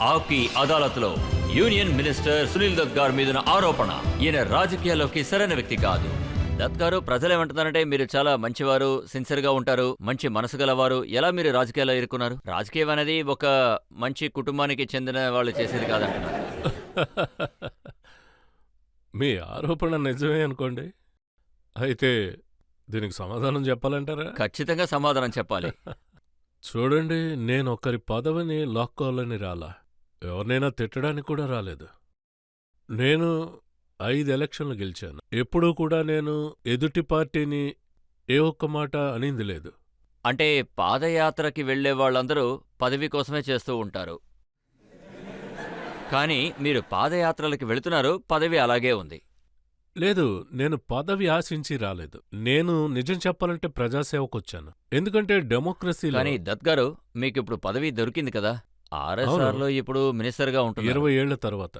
ఆప్కి అదాలత్లో union minister Sunil Dutt గారి మీద ఆరోపణ. ఈయన రాజకీయాల్లోకి సరైన వ్యక్తి కాదు. దత్ గారు, ప్రజలు ఏమంటున్నారంటే మీరు చాలా మంచివారు, సిన్సియర్ గా ఉంటారు, మంచి మనసు గలవారు. ఎలా మీరు రాజకీయాల్లో ఇరుక్కున్నారు? రాజకీయం అనేది ఒక మంచి కుటుంబానికి చెందిన వాళ్ళు చేసేది కాదంటున్నారు. మీ ఆరోపణ నిజమే అనుకోండి. అయితే దీనికి సమాధానం చెప్పాలంటారా? ఖచ్చితంగా సమాధానం చెప్పాలి. చూడండి, నేను ఒకరి పదవిని లాక్కోవాలని రాలా, ఎవరినైనా తిట్టడానికి కూడా రాలేదు. నేను 5 ఎలక్షన్లు గెలిచాను. ఎప్పుడూ కూడా నేను ఎదుటి పార్టీని ఏ ఒక్క మాట అనింది లేదు. అంటే పాదయాత్రకి వెళ్లే వాళ్ళందరూ పదవి కోసమే చేస్తూ ఉంటారు, కానీ మీరు పాదయాత్రలకి వెళుతున్నారు, పదవి అలాగే ఉంది. లేదు, నేను పదవి ఆశించి రాలేదు. నేను నిజం చెప్పాలంటే ప్రజాసేవకొచ్చాను. ఎందుకంటే డెమోక్రసీలో కానీ దత్ గారు, మీకు ఇప్పుడు పదవి దొరికింది కదా, ఆర్ఎస్ఆర్లో ఇప్పుడు మినిస్టర్గా ఉంటుంది. 20 ఏళ్ల తర్వాత.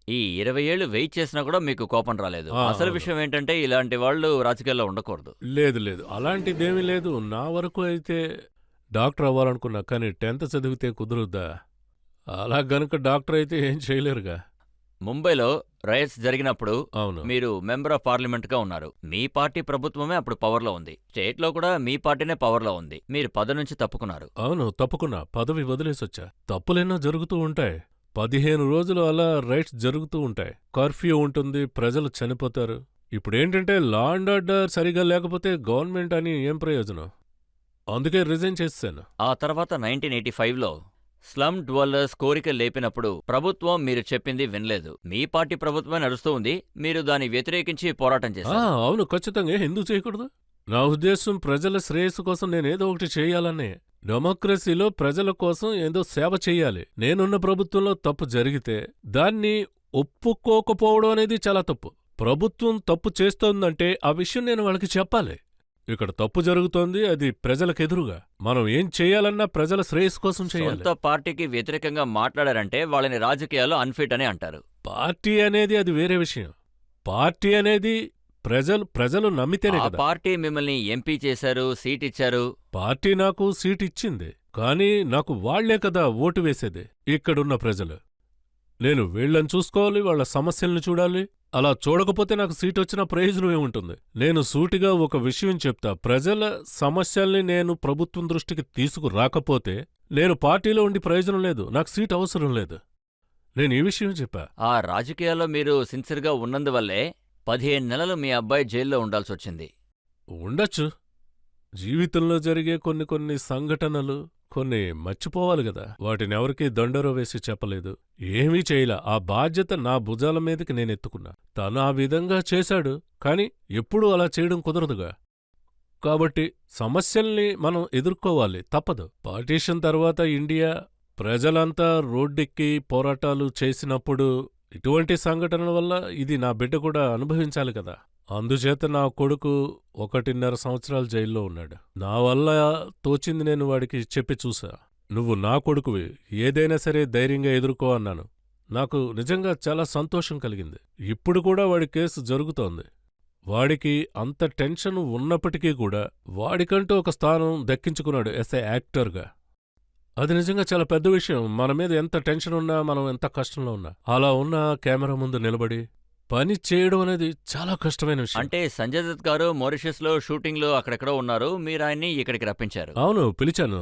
ఈ 20 ఏళ్లు వెయిట్ చేసినా కూడా మీకు కోపం రాలేదు. అసలు అవును. విషయం ఏంటంటే ఇలాంటి వాళ్ళు రాజకీయాల్లో ఉండకూడదు. లేదు లేదు, అలాంటిదేమీ లేదు. నా వరకు అయితే డాక్టర్ అవ్వాలనుకున్నా, కానీ 10th చదివితే కుదురుద్దా? అలా గనుక డాక్టర్ అయితే ఏం చేయలేరుగా. ముంబైలో రైట్స్ జరిగినప్పుడు అవును మీరు మెంబర్ ఆఫ్ పార్లమెంట్ గా ఉన్నారు. మీ పార్టీ ప్రభుత్వమే అప్పుడు పవర్లో ఉంది. స్టేట్ లో కూడా మీ పార్టీనే పవర్లో ఉంది. మీరు పదవి నుంచి తప్పుకున్నారు. అవును, తప్పుకున్నా, పదవి వదిలేసొచ్చా. తప్పులెన్నో జరుగుతూ ఉంటాయి. 15 రోజులు అలా రైట్స్ జరుగుతూ ఉంటాయి. కర్ఫ్యూ ఉంటుంది, ప్రజలు చనిపోతారు. ఇప్పుడేంటంటే లా అండ్ ఆర్డర్ సరిగా లేకపోతే గవర్నమెంట్ అని ఏం ప్రయోజనం? అందుకే రిజైన్ చేశాను. ఆ తర్వాత 1985లో స్లమ్ డ్వెల్లర్స్ కోరిక లేపినప్పుడు ప్రభుత్వం మీరు చెప్పింది వినలేదు. మీ పార్టీ ప్రభుత్వమే నడుస్తూ ఉంది, మీరు దాన్ని వ్యతిరేకించి పోరాటం చేశారు. అవును, ఖచ్చితంగా. ఎందుకు చేయకూడదు? నా ఉద్దేశం ప్రజల శ్రేయస్సు కోసం నేనేదో ఒకటి చేయాలనే. డెమోక్రసీలో ప్రజల కోసం ఏదో సేవ చెయ్యాలి. నేనున్న ప్రభుత్వంలో తప్పు జరిగితే దాన్ని ఒప్పుకోకపోవడం అనేది చాలా తప్పు. ప్రభుత్వం తప్పు చేస్తోందంటే ఆ విషయం నేను వాళ్ళకి చెప్పాలి. ఇక్కడ తప్పు జరుగుతోంది, అది ప్రజలకెదురుగా. మనం ఏం చేయాలన్నా ప్రజల శ్రేయస్సు కోసం చేయాలి. సొంత పార్టీకి వ్యతిరేకంగా మాట్లాడారంటే వాళ్ళని రాజకీయాల్లో అన్ఫిట్ అని అంటారు. పార్టీ అనేది అది వేరే విషయం. పార్టీ అనేది ప్రజలు నమ్మితేనే ఆ కదా. పార్టీ మిమ్మల్ని ఎంపీ చేశారు, సీట్ ఇచ్చారు. పార్టీ నాకు సీట్ ఇచ్చింది, కానీ నాకు వాళ్లే కదా ఓటు వేసేది. ఇక్కడున్న ప్రజలు. నేను వీళ్ళని చూసుకోవాలి, వాళ్ళ సమస్యల్ని చూడాలి. అలా చూడకపోతే నాకు సీట్ వచ్చిన ప్రయోజనం ఏముంటుంది? నేను సూటిగా ఒక విషయం చెప్తా. ప్రజల సమస్యల్ని నేను ప్రభుత్వం దృష్టికి తీసుకురాకపోతే నేను పార్టీలో ఉండి ప్రయోజనం లేదు, నాకు సీట్ అవసరం లేదు. నేను ఈ విషయం చెప్పా. ఆ రాజకీయాల్లో మీరు సిన్సియర్గా ఉన్నందువల్లే 15 నెలలు మీ అబ్బాయి జైల్లో ఉండాల్సొచ్చింది. ఉండొచ్చు. జీవితంలో జరిగే కొన్ని సంఘటనలు కొన్ని మర్చిపోవాలి గదా. వాటినెవరికీ దండోరా వేసి చెప్పలేదు, ఏమీ చేయలా. ఆ బాధ్యత నా భుజాల మీదకి నేనెత్తుకున్నా. తను ఆ విధంగా చేశాడు, కాని ఎప్పుడూ అలా చేయడం కుదరదుగా. కాబట్టి సమస్యల్ని మనం ఎదుర్కోవాలి, తప్పదు. పార్టీషన్ తర్వాత ఇండియా ప్రజలంతా రోడ్డెక్కి పోరాటాలు చేసినప్పుడు ఇటువంటి సంఘటనల వల్ల ఇది నా బిడ్డ కూడా అనుభవించాలి కదా. అందుచేత నా కొడుకు 1.5 సంవత్సరాలు జైల్లో ఉన్నాడు. నా వల్ల తోచింది నేను వాడికి చెప్పి చూసా. నువ్వు నా కొడుకువి, ఏదైనా సరే ధైర్యంగా ఎదుర్కో అన్నాను. నాకు నిజంగా చాలా సంతోషం కలిగింది. ఇప్పుడు కూడా వాడి కేసు జరుగుతోంది. వాడికి అంత టెన్షన్ ఉన్నప్పటికీ కూడా వాడికంటూ ఒక స్థానం దక్కించుకున్నాడు ఎస్ ఏ యాక్టర్గా. అది నిజంగా చాలా పెద్ద విషయం. మన మీద ఎంత టెన్షన్ ఉన్నా, మనం ఎంత కష్టంలో ఉన్నా, అలా ఉన్న కెమెరా ముందు నిలబడి పని చేయడం అనేది చాలా కష్టమైన విషయం. అంటే సంజయ్ దత్ గారు మారిషస్లో షూటింగ్లో అక్కడెక్కడో ఉన్నారు, మీరు ఆయన్ని ఇక్కడికి రప్పించారు. అవును, పిలిచాను.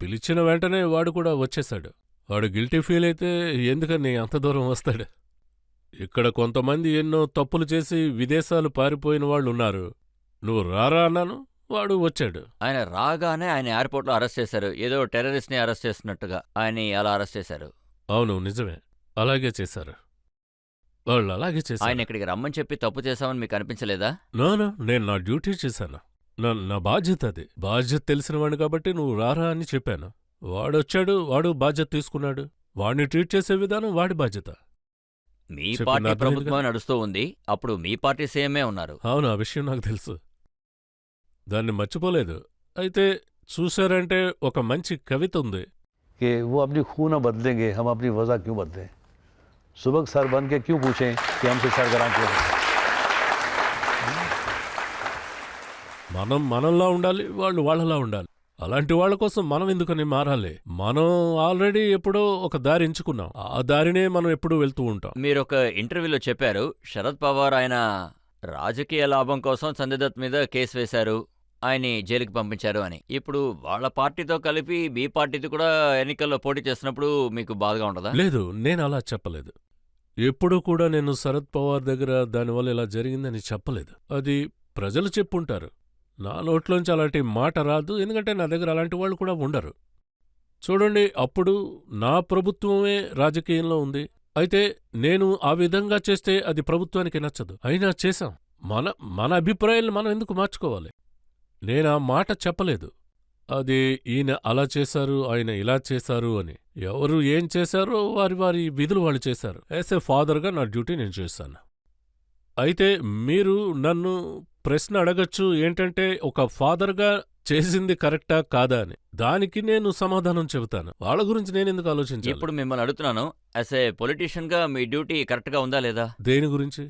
పిలిచిన వెంటనే వాడు కూడా వచ్చేశాడు. వాడు గిల్టీ ఫీల్ అయితే ఎందుకని అంత దూరం వస్తాడు? ఇక్కడ కొంతమంది ఎన్నో తప్పులు చేసి విదేశాలు పారిపోయిన వాళ్ళున్నారు. నువ్వు రారా అన్నాను, వాడు వచ్చాడు. ఆయన రాగానే ఆయన ఎయిర్పోర్ట్లో అరెస్ట్ చేశారు. ఏదో టెర్రరిస్ట్ని అరెస్ట్ చేస్తున్నట్టుగా ఆయన్ని అలా అరెస్ట్ చేశారు. అవును, నిజమే, అలాగే చేశారు. వాళ్ళు అలాగే చేశారు. ఆయన ఇక్కడికి రమ్మని చెప్పి తప్పు చేశామని మీకు అనిపించలేదా? నో, నేను నా డ్యూటీ చేశాను. నా బాధ్యత అది. బాధ్యత తెలిసినవాడిని కాబట్టి నువ్వు రారా అని చెప్పాను. వాడొచ్చాడు, వాడు బాధ్యత తీసుకున్నాడు. వాడిని ట్రీట్ చేసే విధానం వాడి బాధ్యత. మీ చెప్పింది పార్టీ అర్థమైందిగా? ప్రభుత్వమే నడుస్తూ ఉంది, అప్పుడు మీ పార్టీ సీఎంఏ ఉన్నారు. అవును, ఆ విషయం నాకు తెలుసు. దాన్ని మర్చిపోలేదు. అయితే చూశారంటే ఒక మంచి కవిత ఉంది. कि वो अपनी खून न बदलेंगे, हम अपनी वजह क्यों बदलें? सुबह सर बन के क्यों पूछें कि हमसे सरगरां क्यों हैं? మనం మనల్లా ఉండాలి, వాళ్ళు వాళ్ళలా ఉండాలి. అలాంటి వాళ్ళ కోసం మనం ఎందుకని మారాలి? మనం ఆల్రెడీ ఎప్పుడో ఒక దారి ఎంచుకున్నాం. ఆ దారినే మనం ఎప్పుడూ వెళ్తూ ఉంటాం. మీరొక ఇంటర్వ్యూలో చెప్పారు, శరద్ పవార్ ఆయన రాజకీయ లాభం కోసం సంజయ్ దత్ మీద కేసు వేశారు, ఆయన్ని జైలుకి పంపించారు అని. ఇప్పుడు వాళ్ళ పార్టీతో కలిపి మీ పార్టీతో కూడా ఎన్నికల్లో పోటీ చేస్తున్నప్పుడు మీకు బాధగా ఉండదా? లేదు, నేను అలా చెప్పలేదు. ఎప్పుడూ కూడా నేను శరద్ పవార్ దగ్గర దానివల్ల ఇలా జరిగిందని చెప్పలేదు. అది ప్రజలు చెప్పుంటారు. నా నోట్లోంచి అలాంటి మాట రాదు, ఎందుకంటే నా దగ్గర అలాంటి వాళ్ళు కూడా ఉండరు. చూడండి, అప్పుడు నా ప్రభుత్వమే రాజకీయంలో ఉంది. అయితే నేను ఆ విధంగా చేస్తే అది ప్రభుత్వానికి నచ్చదు. అయినా చేశాం. మన అభిప్రాయాలను మనం ఎందుకు మార్చుకోవాలి? నేనా మాట చెప్పలేదు. అది ఈయన అలా చేశారు, ఆయన ఇలా చేశారు అని. ఎవరు ఏం చేశారో వారి వారి విధులు వాళ్ళు చేశారు. యాజ్ ఏ ఫాదర్గా నా డ్యూటీ నేను చేశాను. అయితే మీరు నన్ను ప్రశ్న అడగచ్చు ఏంటంటే, ఒక ఫాదర్గా చేసింది కరెక్టా కాదా అని. దానికి నేను సమాధానం చెబుతాను. వాళ్ళ గురించి నేనెందుకు ఆలోచించాలి? ఇప్పుడు మిమ్మల్ని అడుగుతున్నాను, యాజ్ ఏ పొలిటీషియన్గా మీ డ్యూటీ కరెక్ట్గా ఉందా లేదా? దేని గురించి?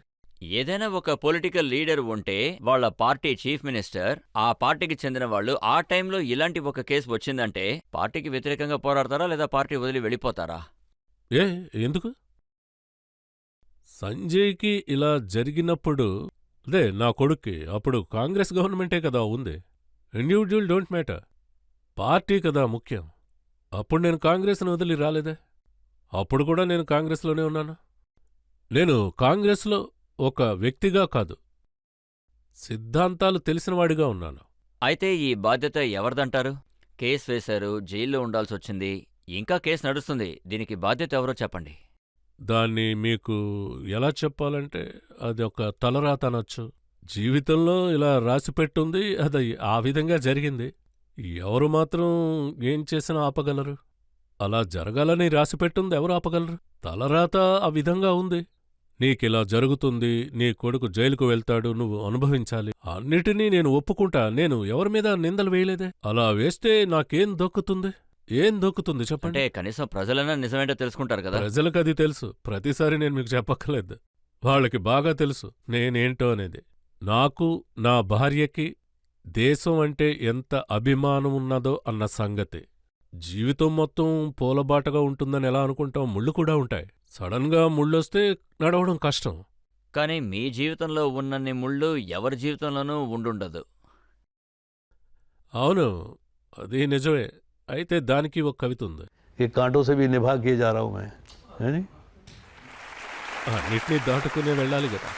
ఏదైనా ఒక పొలిటికల్ లీడర్ ఉంటే వాళ్ళ పార్టీ చీఫ్ మినిస్టర్, ఆ పార్టీకి చెందిన వాళ్ళు ఆ టైంలో ఇలాంటి ఒక కేసు వచ్చిందంటే పార్టీకి వ్యతిరేకంగా పోరాడతారా లేదా పార్టీ వదిలి వెళ్ళిపోతారా? ఎందుకు? సంజయ్కి ఇలా జరిగినప్పుడు అదే నా కొడుక్కి అప్పుడు కాంగ్రెస్ గవర్నమెంటే కదా ఉంది. ఇండివిజువల్ డోంట్ మ్యాటర్, పార్టీ కదా ముఖ్యం. అప్పుడు నేను కాంగ్రెస్ను వదిలి రాలేదే. అప్పుడు కూడా నేను కాంగ్రెస్లోనే ఉన్నాను. నేను కాంగ్రెస్లో ఒక వ్యక్తిగా కాదు, సిద్ధాంతాలు తెలిసినవాడిగా ఉన్నాను. అయితే ఈ బాధ్యత ఎవరిదంటారు? కేసు వేశారు, జైల్లో ఉండాల్సొచ్చింది, ఇంకా కేసు నడుస్తుంది, దీనికి బాధ్యత ఎవరో చెప్పండి. దాన్ని మీకు ఎలా చెప్పాలంటే, అది ఒక తలరాత అనొచ్చు. జీవితంలో ఇలా రాసిపెట్టుంది, అది ఆ విధంగా జరిగింది. ఎవరు మాత్రం ఏం చేసినా ఆపగలరు? అలా జరగాలని రాసిపెట్టుంది ఎవరు ఆపగలరు? తలరాత ఆ విధంగా ఉంది. నీకిలా జరుగుతుంది, నీ కొడుకు జైలుకు వెళ్తాడు, నువ్వు అనుభవించాలి. అన్నిటినీ నేను ఒప్పుకుంటా. నేను ఎవరిమీద నిందలు వేయలేదే. అలా వేస్తే నాకేం దొక్కుతుంది? ఏం దొక్కుతుంది చెప్పండి? అంటే కనీసం ప్రజలైనా నిజమేంటో తెలుసుకుంటారు కదా. ప్రజలకది తెలుసు. ప్రతిసారి నేను మీకు చెప్పక్కర్లేదు. వాళ్ళకి బాగా తెలుసు నేనేంటో అనేది. నాకు, నా భార్యకి దేశం అంటే ఎంత అభిమానమున్నదో అన్న సంగతి. జీవితం మొత్తం పూలబాటగా ఉంటుందని ఎలా అనుకుంటాం? ముళ్ళు కూడా ఉంటాయి. సడన్గా ముళ్ళొస్తే నడవడం కష్టం. కానీ మీ జీవితంలో ఉన్నన్ని ముళ్ళు ఎవరి జీవితంలోనూ ఉండుండదు. అవును, అది నిజమే. అయితే దానికి ఒక కవిత ఉంది. कि कांटों से भी निभा के जा रहा हूं मैं, है नहीं? అన్నిటినీ దాటుకునే వెళ్ళాలి కదా.